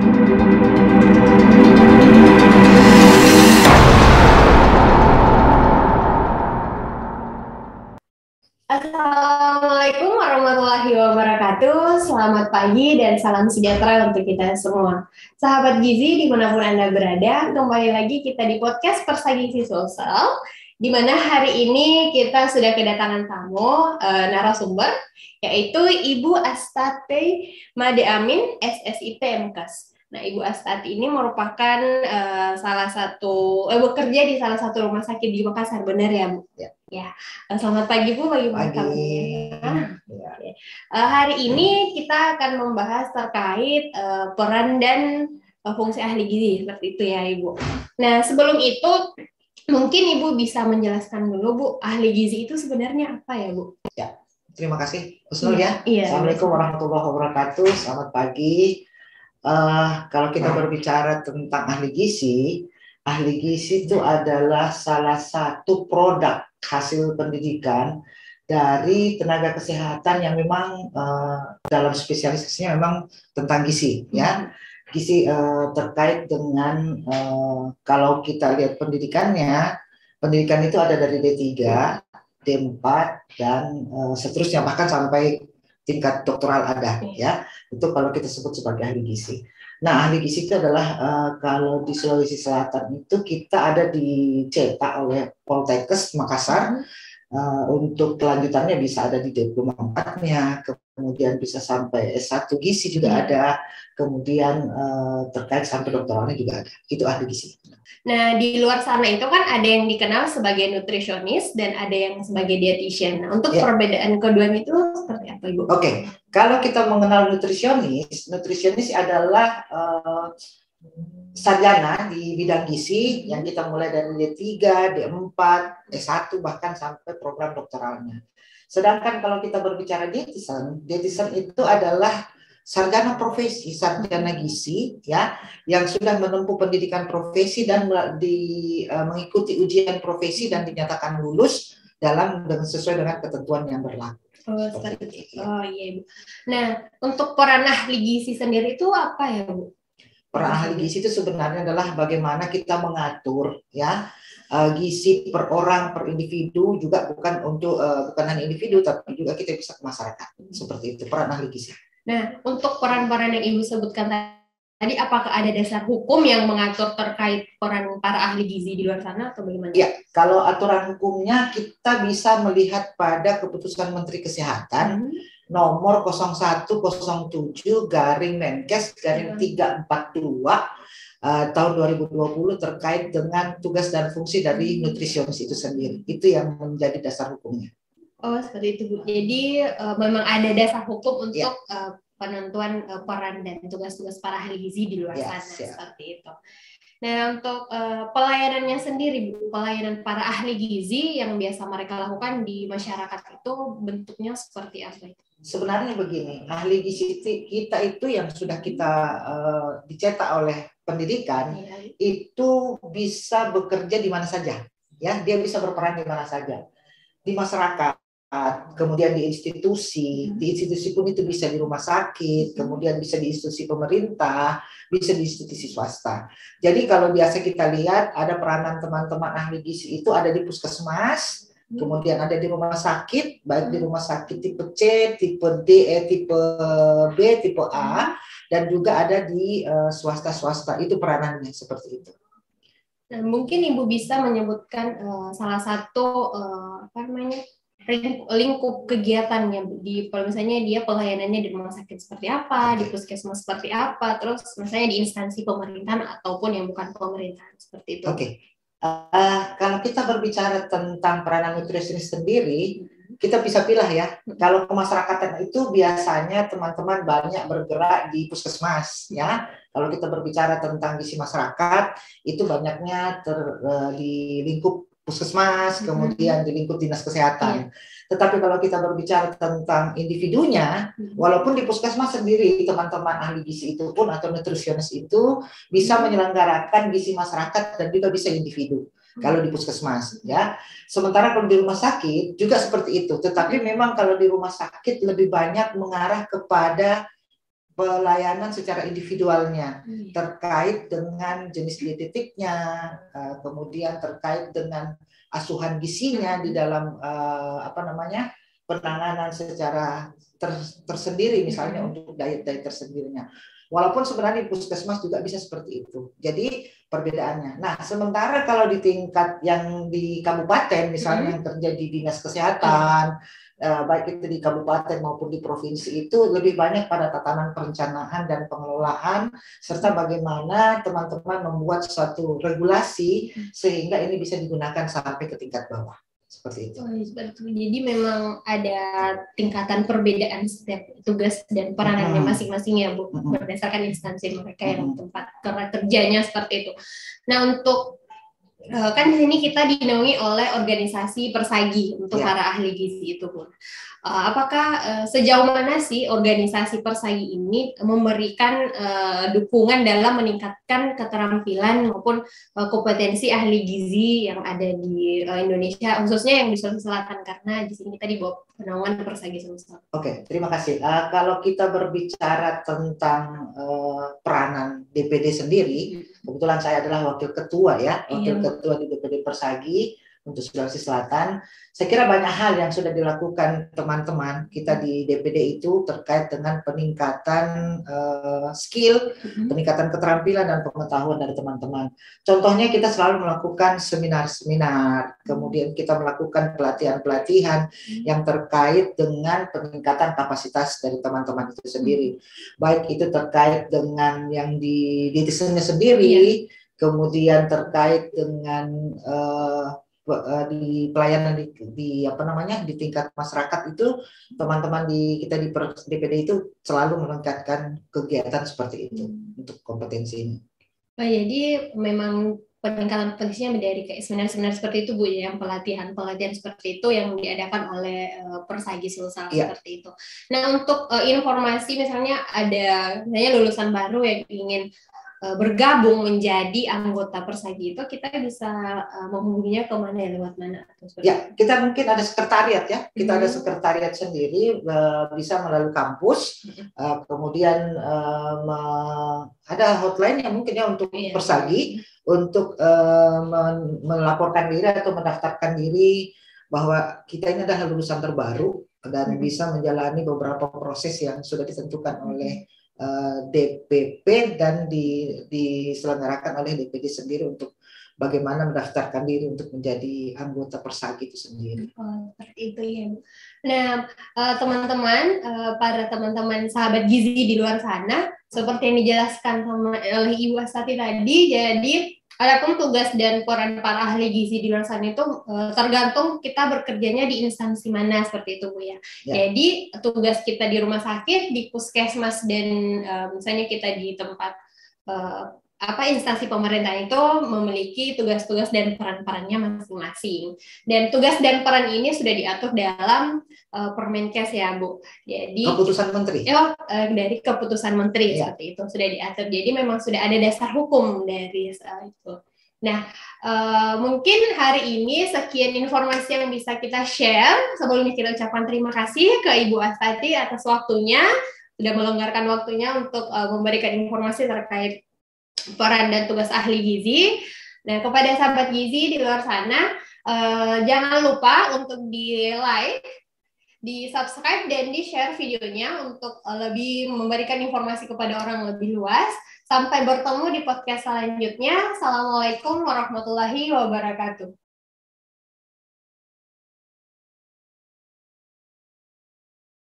Assalamualaikum warahmatullahi wabarakatuh. Selamat pagi dan salam sejahtera untuk kita semua. Sahabat Gizi dimanapun Anda berada, kembali lagi kita di podcast Persagi Sosial, di mana hari ini kita sudah kedatangan tamu narasumber, yaitu Ibu Astati Made Amin, SSIT MKes. Nah, Ibu Astati ini merupakan salah satu bekerja di salah satu rumah sakit di Makassar, benar ya, Bu? Ya. Selamat pagi, Bu. Bagaimana kabarnya? Ya. Hari ini kita akan membahas terkait peran dan fungsi ahli gizi, seperti itu ya, Ibu. Nah, sebelum itu mungkin Ibu bisa menjelaskan dulu, Bu, ahli gizi itu sebenarnya apa ya, Bu? Ya, terima kasih, Husnul ya. Iya. Assalamualaikum warahmatullahi wabarakatuh. Selamat pagi. Kalau kita berbicara tentang ahli gizi itu adalah salah satu produk hasil pendidikan dari tenaga kesehatan yang memang dalam spesialisasinya memang tentang gizi, ya. Gizi terkait dengan kalau kita lihat pendidikan itu ada dari D3, D4 dan seterusnya, bahkan sampai tingkat doktoral ada, ya. Itu kalau kita sebut sebagai ahli gizi. Nah, ahli gizi itu adalah kalau di Sulawesi Selatan itu kita ada dicetak oleh Poltekkes Makassar. Untuk kelanjutannya bisa ada di diploma 4-nya, kemudian bisa sampai S1 gizi juga ada, kemudian terkait sampai doktoralnya juga ada. Itu ahli gizi. Nah, di luar sana itu kan ada yang dikenal sebagai nutrisionis dan ada yang sebagai dietitian. Nah, untuk perbedaan keduanya itu seperti apa, Ibu? Oke, kalau kita mengenal nutrisionis adalah sarjana di bidang gizi yang kita mulai dari D3, D4, S1 bahkan sampai program doktoralnya. Sedangkan kalau kita berbicara dietitian itu adalah sarjana profesi, sarjana gizi, ya, yang sudah menempuh pendidikan profesi dan mengikuti ujian profesi dan dinyatakan lulus sesuai dengan ketentuan yang berlaku. Oh, seperti itu. Oh iya, Bu. Nah, untuk peran ahli gizi sendiri itu apa ya, Bu? Peran ahli gizi itu sebenarnya adalah bagaimana kita mengatur, ya, gizi per orang, per individu, juga bukan hanya individu tapi juga kita bisa ke masyarakat. Seperti itu peran ahli gizi. Nah, untuk peran-peran yang Ibu sebutkan tadi, apakah ada dasar hukum yang mengatur terkait peran para ahli gizi di luar sana atau bagaimana? Ya, kalau aturan hukumnya kita bisa melihat pada keputusan Menteri Kesehatan nomor 01-07/Menkes/342 tahun 2020 terkait dengan tugas dan fungsi dari nutrisionis itu sendiri. Itu yang menjadi dasar hukumnya. Oh, seperti itu, Bu. Jadi memang ada dasar hukum untuk penentuan peran dan tugas-tugas para ahli gizi di luar sana, seperti itu. Nah, untuk pelayanannya sendiri, Bu, pelayanan para ahli gizi yang biasa mereka lakukan di masyarakat itu bentuknya seperti apa itu? Sebenarnya begini, ahli gizi kita itu yang sudah kita dicetak oleh pendidikan, itu bisa bekerja di mana saja, ya, dia bisa berperan di mana saja, di masyarakat, kemudian di institusi pun itu bisa di rumah sakit, kemudian bisa di institusi pemerintah, bisa di institusi swasta. Jadi kalau biasa kita lihat ada peranan teman-teman ahli gizi itu ada di puskesmas, kemudian ada di rumah sakit, baik di rumah sakit tipe C, tipe D, tipe B, tipe A, dan juga ada di swasta-swasta, itu peranannya seperti itu. Nah, mungkin Ibu bisa menyebutkan salah satu lingkup kegiatannya, kalau misalnya dia pelayanannya di rumah sakit seperti apa, di puskesmas seperti apa, terus misalnya di instansi pemerintahan ataupun yang bukan pemerintahan, seperti itu. Oke. Kalau kita berbicara tentang peranan nutrisionis sendiri, kita bisa pilih ya. Kalau kemasyarakatan itu biasanya teman-teman banyak bergerak di puskesmas, ya. Kalau kita berbicara tentang gizi masyarakat, itu banyaknya di lingkup puskesmas, kemudian di lingkup dinas kesehatan. Tetapi kalau kita berbicara tentang individunya, walaupun di puskesmas sendiri teman-teman ahli gizi itu pun atau nutrisionis itu bisa menyelenggarakan gizi masyarakat dan juga bisa individu. Kalau di puskesmas, ya. Sementara kalau di rumah sakit juga seperti itu. Tetapi memang kalau di rumah sakit lebih banyak mengarah kepada pelayanan secara individualnya terkait dengan jenis dietetiknya, kemudian terkait dengan asuhan gizinya di dalam penanganan secara tersendiri, misalnya untuk diet tersendirinya. Walaupun sebenarnya di puskesmas juga bisa seperti itu. Jadi perbedaannya. Nah, sementara kalau di tingkat yang di kabupaten, misalnya yang terjadi di dinas kesehatan, baik itu di kabupaten maupun di provinsi, itu lebih banyak pada tatanan perencanaan dan pengelolaan, serta bagaimana teman-teman membuat suatu regulasi sehingga ini bisa digunakan sampai ke tingkat bawah. Seperti itu. Jadi memang ada tingkatan perbedaan setiap tugas dan peranannya masing-masing ya Bu, berdasarkan instansi mereka yang tempat kerjanya seperti itu. Nah, untuk kan di sini kita dinaungi oleh organisasi Persagi untuk para ahli gizi itu Bu. Apakah sejauh mana sih organisasi Persagi ini memberikan dukungan dalam meningkatkan keterampilan maupun kompetensi ahli gizi yang ada di Indonesia, khususnya yang di Sulawesi Selatan, karena di sini kita di bawah naungan Persagi Sulsel. Oke, terima kasih. Kalau kita berbicara tentang peranan DPD sendiri, kebetulan saya adalah wakil ketua ketua di DPD Persagi untuk Sulawesi Selatan. Saya kira banyak hal yang sudah dilakukan teman-teman kita di DPD itu terkait dengan peningkatan skill, peningkatan keterampilan dan pengetahuan dari teman-teman. Contohnya kita selalu melakukan seminar-seminar, kemudian kita melakukan pelatihan-pelatihan yang terkait dengan peningkatan kapasitas dari teman-teman itu sendiri. Baik itu terkait dengan yang di desainnya sendiri, kemudian terkait dengan di pelayanan di tingkat masyarakat itu, teman-teman kita di DPD itu selalu meningkatkan kegiatan seperti itu untuk kompetensi ini. Jadi memang peningkatan potensinya dari kayak seminar-seminar seperti itu Bu, yang pelatihan seperti itu yang diadakan oleh Persagi Sulsel seperti itu. Nah, untuk informasi misalnya ada lulusan baru yang ingin bergabung menjadi anggota Persagi itu, kita bisa menghubunginya kemana ya, lewat mana? Ya, kita mungkin ada sekretariat ya, kita ada sekretariat sendiri, bisa melalui kampus, kemudian ada hotline yang mungkin ya untuk Persagi, untuk melaporkan diri atau mendaftarkan diri bahwa kita ini adalah lulusan terbaru dan bisa menjalani beberapa proses yang sudah ditentukan oleh DPP dan diselenggarakan oleh DPD sendiri untuk bagaimana mendaftarkan diri untuk menjadi anggota Persagi itu sendiri. Seperti itu ya. Nah, para teman-teman sahabat gizi di luar sana, seperti yang dijelaskan oleh Ibu Astati tadi, jadi adapun tugas dan peran para ahli gizi di luar sana itu tergantung kita bekerjanya di instansi mana, seperti itu Bu ya. Jadi tugas kita di rumah sakit, di puskesmas, dan misalnya kita di tempat instansi pemerintah itu memiliki tugas-tugas dan peran-perannya masing-masing. Dan tugas dan peran ini sudah diatur dalam Permenkes ya Bu. Jadi keputusan menteri. Dari keputusan menteri seperti itu sudah diatur. Jadi memang sudah ada dasar hukum dari itu. Nah, mungkin hari ini sekian informasi yang bisa kita share. Sebelumnya kita ucapkan terima kasih ke Ibu Astati atas waktunya, sudah melonggarkan waktunya untuk memberikan informasi terkait peran dan tugas ahli gizi. Nah, kepada sahabat gizi di luar sana, jangan lupa untuk di like, di subscribe, dan di share videonya untuk lebih memberikan informasi kepada orang lebih luas. Sampai bertemu di podcast selanjutnya. Assalamualaikum warahmatullahi wabarakatuh.